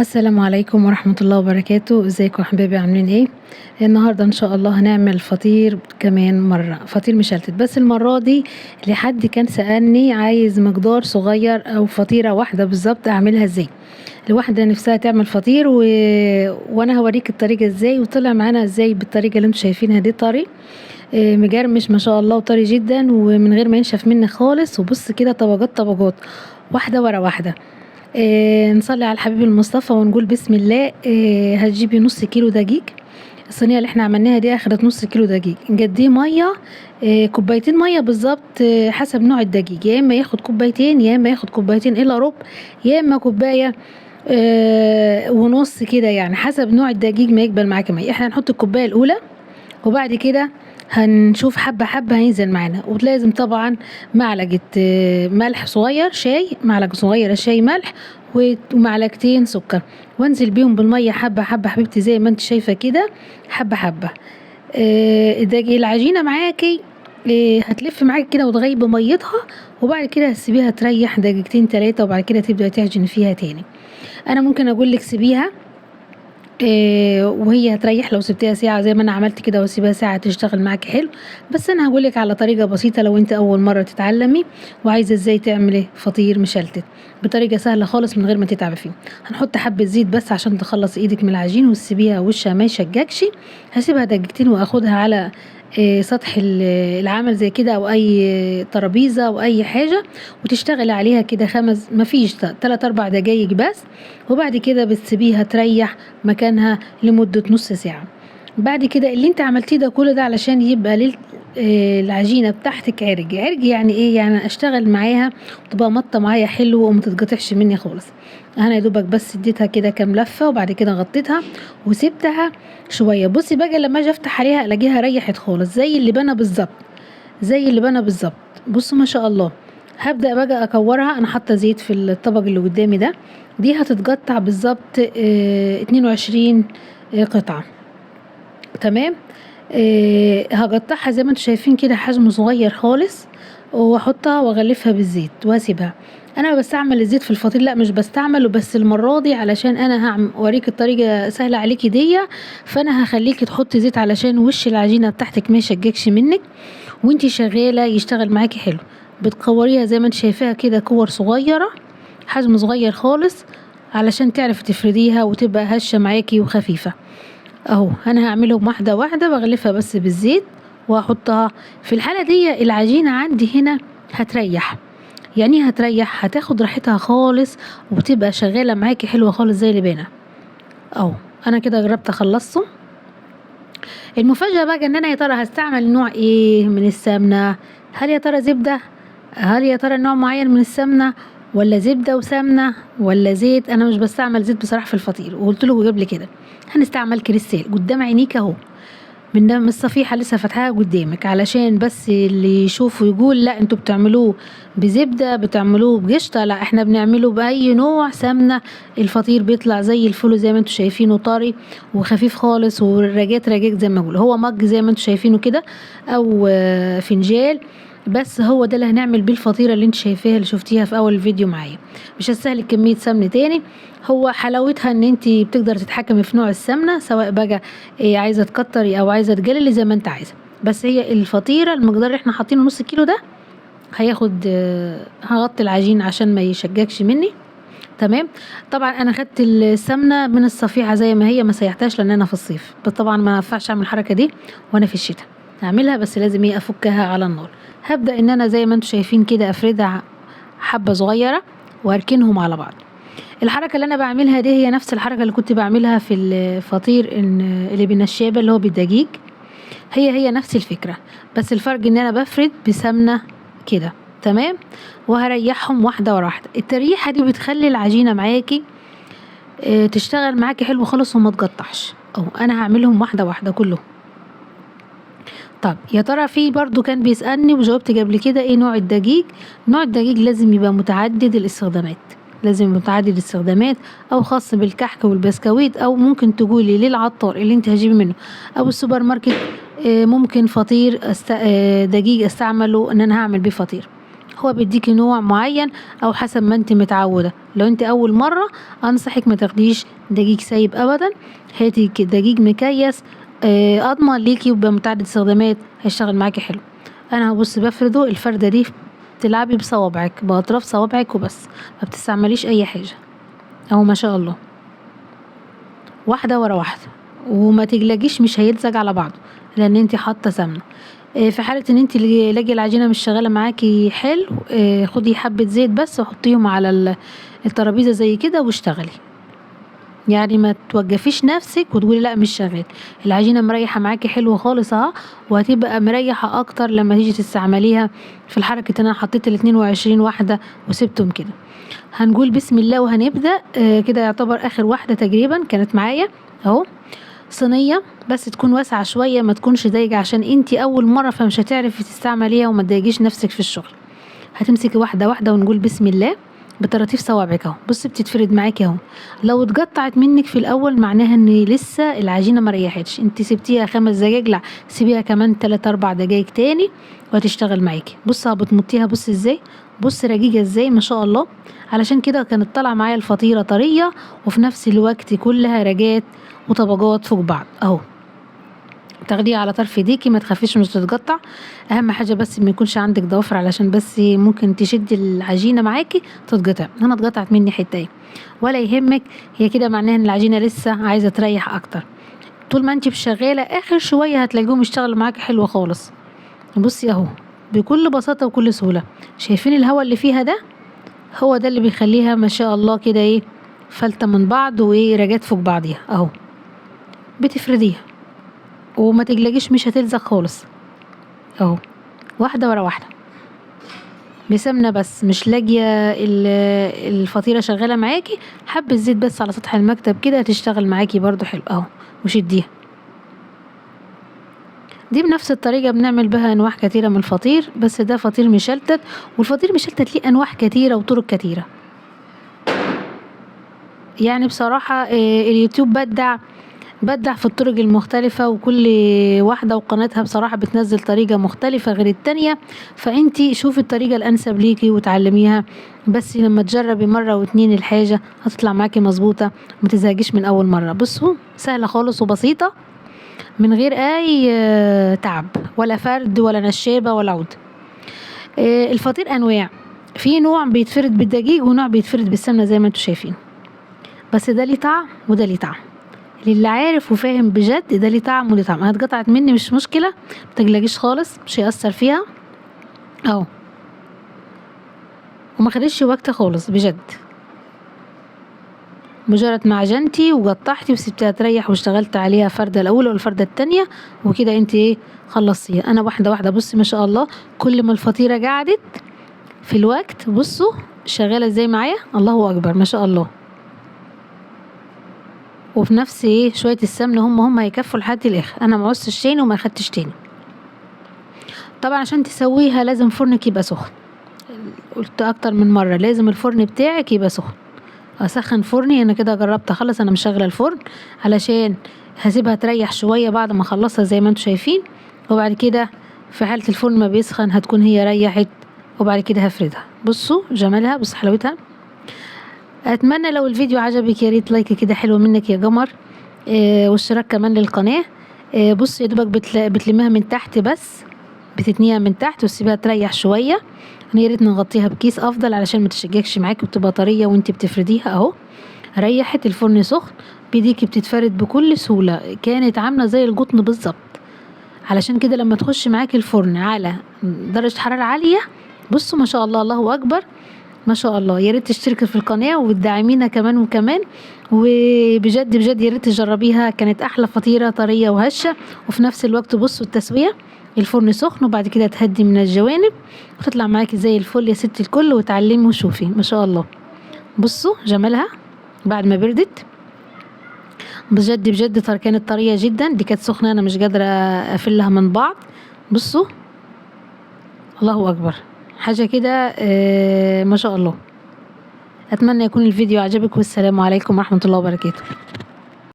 السلام عليكم ورحمة الله وبركاته. ازيكم يا حبايبي، عاملين ايه؟ النهارده ان شاء الله هنعمل فطير كمان مرة، فطير مشلتت، بس المرة دي لحد كان سألني عايز مقدار صغير او فطيرة واحدة بالظبط اعملها ازاي. الواحدة نفسها تعمل فطير وانا هوريك الطريقة ازاي، وطلع معانا ازاي بالطريقة اللي انتوا شايفينها دي. طري مجرمش ما شاء الله، وطري جدا ومن غير ما ينشف مني خالص. وبص كده، طبقات طبقات، واحدة ورا واحدة. نصلي على الحبيب المصطفى ونقول بسم الله. هتجيبي نص كيلو دقيق. الصينيه اللي احنا عملناها دي اخدت نص كيلو دقيق. نقديه ميه، كوبايتين ميه بالظبط، حسب نوع الدقيق، يا اما ياخد كوبايتين، يا اما ياخد كوبايتين الا ربع، يا اما كوبايه ونص كده، يعني حسب نوع الدقيق ما يقبل معاكي ميه. احنا هنحط الكوبايه الاولى، وبعد كده هنشوف حبة حبة هينزل معانا. ولازم طبعا معلقة ملح صغير شاي، معلقة صغيرة شاي ملح، ومعلقتين سكر، وانزل بيهم بالمية حبة حبة حبيبتي زي ما انت شايفة كده، حبة حبة. العجينة معاكي هتلف معاكي كده وتغيب ميتها، وبعد كده هتسيبيها تريح دقيقتين 3، وبعد كده تبدأ تعجني فيها تاني. انا ممكن اقول لك سيبيها وهي هتريح لو سبتيها ساعة زي ما انا عملت كده، واسيبها ساعة تشتغل معاكي حلو. بس انا هقولك على طريقة بسيطة لو انت اول مرة تتعلمي وعايزة ازاي تعملي فطير مشلتت بطريقة سهلة خالص من غير ما تتعبي فيه. هنحط حبة زيت بس عشان تخلص ايدك من العجين، وتسيبيها وشها ما يشجكش. هسيبها دقيقتين واخدها على سطح العمل زي كده، او اي ترابيزة او اي حاجة، وتشتغلي عليها كده مفيش 3-4 دقايق بس. وبعد كده بتسيبيها تريح مكانها لمدة نص ساعة. بعد كده اللي انت عملتيه ده كله ده علشان يبقى العجينة بتاعتك عرج عرج. يعني ايه؟ يعني اشتغل معاها وتبقى مطة معايا حلو وما تتقطعش مني خالص. انا يا دوبك بس اديتها كده كام لفة، وبعد كده غطيتها وسبتها شوية. بصي بقى لما اجي افتح عليها الاقيها ريحت خالص زي اللي بنا بالظبط، زي اللي بنا بالظبط. بصوا ما شاء الله. هبدأ بقى اكورها. انا حاطه زيت في الطبق اللي قدامي ده. دي هتتقطع بالظبط 22 قطعة. تمام. هقطعها زي ما انتوا شايفين كده، حجم صغير خالص، واحطها واغلفها بالزيت واسيبها. انا بستعمل الزيت في الفطير؟ لا مش بستعمله، بس المره دي علشان انا اوريك الطريقه سهله عليكي دي، فانا هخليكي تحطي زيت علشان وش العجينه بتاعتك ما يشجكش منك وانتي شغاله، يشتغل معاكي حلو. بتكوريها زي ما انت شايفاها كده، كور صغيره، حجم صغير خالص، علشان تعرفي تفرديها وتبقى هشه معاكي وخفيفه. اهو انا هعملهم واحده واحده، بغلفها بس بالزيت واحطها. في الحاله دي العجينه عندي هنا هتريح. يعني هتريح، هتاخد راحتها خالص وتبقى شغاله معاكي حلوه خالص زي اللي باينه. اهو انا كده جربت اخلصه. المفاجاه بقى ان انا يا ترى هستعمل نوع ايه من السمنه. هل يا ترى زبده؟ هل يا ترى نوع معين من السمنه، ولا زبده وسمنه، ولا زيت؟ انا مش بستعمل زيت بصراحه في الفطير، وقلت له قبل كده هنستعمل كريستال قدام عينيك اهو، من الصفيحه لسه فاتحاها قدامك، علشان بس اللي يشوفه يقول لا انتوا بتعملوه بزبده، بتعملوه بقشطه. لا احنا بنعمله باي نوع سمنه. الفطير بيطلع زي الفل زي ما انتوا شايفينه، طري وخفيف خالص، والرجات رجاج زي ما بقول. هو مج زي ما انتوا شايفينه كده، او فنجال. بس هو ده اللي هنعمل بيه الفطيره اللي انت شايفاها، اللي شفتيها في اول الفيديو معايا. مش هستهلك كميه سمن تاني. هو حلاوتها ان انت بتقدر تتحكمي في نوع السمنه، سواء بقى عايزه تكتري او عايزه تقللي زي ما انت عايزه. بس هي الفطيره المقدار اللي احنا حاطينه نص كيلو ده هياخد هغطي العجين عشان ما يشجكش مني. تمام. طبعا انا خدت السمنه من الصفيحه زي ما هي، ما سيحتهاش لان انا في الصيف، طبعا ما ينفعش اعمل الحركه دي وانا في الشتاء. هعملها بس لازم افكها على النار. هبدا ان انا زي ما انتم شايفين كده افردها حبه صغيره واركنهم على بعض. الحركه اللي انا بعملها دي هي نفس الحركه اللي كنت بعملها في الفطير اللي بالنشابه اللي هو بالدقيق. هي نفس الفكره، بس الفرق ان انا بفرد بسمنه كده. تمام. وهريحهم واحده ورا واحده. التريحه دي بتخلي العجينه معاكي تشتغل معاكي حلو خالص وما تقطعش. انا هعملهم واحده واحده كلهم. طب يا ترى في برضو كان بيسألني وجاوبت قبل كده ايه نوع الدقيق. نوع الدقيق لازم يبقى متعدد الاستخدامات، لازم متعدد الاستخدامات، او خاص بالكحك والبسكويت، او ممكن تقولي للعطار اللي انت هجيبي منه او السوبر ماركت ممكن فطير دقيق استعمله ان انا هعمل بيه فطير. هو بيديكي نوع معين او حسب ما انت متعوده. لو انت اول مره انصحك ما تاخديش دقيق سايب ابدا، هاتي دقيق مكيس اضمن ليكي وبمتعدد استخدامات هيشتغل معاكي حلو. انا هبص بفرده الفرده دي تلعبي بصوابعك باطراف صوابعك وبس، ما بتستعمليش اي حاجه اهو ما شاء الله، واحده ورا واحده، وما تقلقيش مش هيلزق على بعضه لان انت حاطه سمنه. في حاله ان انت لاقي العجينه مش شغاله معاكي حلو، خدي حبه زيت بس وحطيهم على الترابيزه زي كده واشتغلي، يعني ما توقفيش نفسك وتقولي لا مش شغال. العجينه مريحه معاكي حلوه خالص اهو، وهتبقى مريحه اكتر لما تيجي تستعمليها في الحركه. انا حطيت ال22 واحده وسبتهم كده. هنقول بسم الله وهنبدا. كده يعتبر اخر واحده تقريبا كانت معايا اهو. صينيه بس تكون واسعه شويه ما تكونش ضيقه عشان انتي اول مره فمش هتعرفي تستعمليها وما تضايقيش نفسك في الشغل. هتمسكي واحده واحده ونقول بسم الله بطراطيف صوابعك اهو. بصي بتتفرد معاكي اهو. لو اتقطعت منك في الاول معناها ان لسه العجينه ما ريحتش، انت سبتيها 5 دقايق، لا سيبيها كمان 3-4 دقايق تاني وهتشتغل معاكي. بصي بتمطيها بصي ازاي، بصي رقيقه ازاي ما شاء الله. علشان كده كانت طالعه معايا الفطيره طريه وفي نفس الوقت كلها رجات وطبقات فوق بعض اهو. تاخديها على طرف ايديكي ما تخافيش مش تتقطع. اهم حاجه بس ما يكونش عندك ضوافر علشان بس ممكن تشدي العجينه معاكي تتقطع. انا اتقطعت مني حته ولا يهمك، هي كده معناها ان العجينه لسه عايزه تريح اكتر. طول ما انت شغاله اخر شويه هتلاقيهم يشتغلوا معاكي حلوه خالص. بصي اهو بكل بساطه وكل سهوله. شايفين الهواء اللي فيها ده؟ هو ده اللي بيخليها ما شاء الله كده ايه فلتة من بعض رجات فوق بعضيها اهو. بتفرديها وما تقلقيش مش هتلزق خالص اهو، واحده ورا واحده بسمنه بس. مش لاقيه الفطيره شغاله معاكي، حبه زيت بس على سطح المكتب كده هتشتغل معاكي برضو حلو اهو. وشديها دي بنفس الطريقه بنعمل بها انواع كتيره من الفطير، بس ده فطير مشلتت، والفطير مشلتت ليه انواع كتيره وطرق كتيره. يعني بصراحه اليوتيوب بدع في الطرق المختلفة، وكل واحدة وقناتها بصراحة بتنزل طريقة مختلفة غير التانية، فانتي شوفي الطريقة الانسب ليكي وتعلميها. بس لما تجربي مرة واتنين الحاجة هتطلع معاكي مظبوطة متزهقيش من اول مرة. بصوا سهلة خالص وبسيطة من غير اي تعب ولا فرد ولا نشابة ولا عود. الفطير انواع، في نوع بيتفرد بالدقيق ونوع بيتفرد بالسمنة زي ما انتوا شايفين، بس ده ليه طعم وده ليه طعم. للي عارف وفاهم بجد ده ليه طعم وليه طعم. هتقطعت مني مش مشكله متقلقيش خالص مش هيأثر فيها اهو، وما خدتش وقت خالص بجد. مجرد ما عجنتي وقطعتي وسبتها تريح واشتغلت عليها فرده الاولى والفرده التانية وكده انت خلصتيها. انا واحده واحده بصي ما شاء الله كل ما الفطيره قعدت في الوقت بصوا شغاله ازاي معايا، الله اكبر ما شاء الله. وفي نفس شويه السمنه هم هيكفوا لحد الاخر. انا ما عوزتش تاني وما اخدتش تاني. طبعا عشان تسويها لازم فرنك يبقى سخن، قلت اكتر من مره لازم الفرن بتاعك يبقى سخن. اسخن فرني انا كده جربت اخلص، انا مشغله الفرن علشان هسيبها تريح شويه بعد ما اخلصها زي ما انتم شايفين، وبعد كده في حاله الفرن ما بيسخن هتكون هي ريحت، وبعد كده هفردها. بصوا جمالها بصوا حلاوتها. اتمنى لو الفيديو عجبك يا ريت لايك كده حلو منك يا قمر، واشتراك كمان للقناه. بص يا دوبك بتلمها من تحت بس، بتتنيها من تحت وتسيبها تريح شويه. انا يا ريت نغطيها بكيس افضل علشان ما تشجكش معاكي وتبقى طريه وانت بتفرديها اهو. ريحت الفرن سخن بايديكي بتتفرد بكل سهوله، كانت عامله زي القطن بالظبط. علشان كده لما تخش معاكي الفرن على درجه حراره عاليه بصوا ما شاء الله الله اكبر ما شاء الله. يا ريت تشتركي في القناه وتدعمينا كمان وكمان، وبجد بجد يا ريت تجربيها. كانت احلى فطيره طريه وهشه وفي نفس الوقت بصوا التسويه، الفرن سخن وبعد كده تهدي من الجوانب وتطلع معاكي زي الفل يا ست الكل. وتعلمي وشوفي ما شاء الله بصوا جمالها بعد ما بردت. بجد بجد كانت طريه جدا، دي كانت سخنه انا مش قادره اقفلها من بعض. بصوا الله اكبر حاجه كده ما شاء الله. اتمنى يكون الفيديو عجبك والسلام عليكم ورحمه الله وبركاته.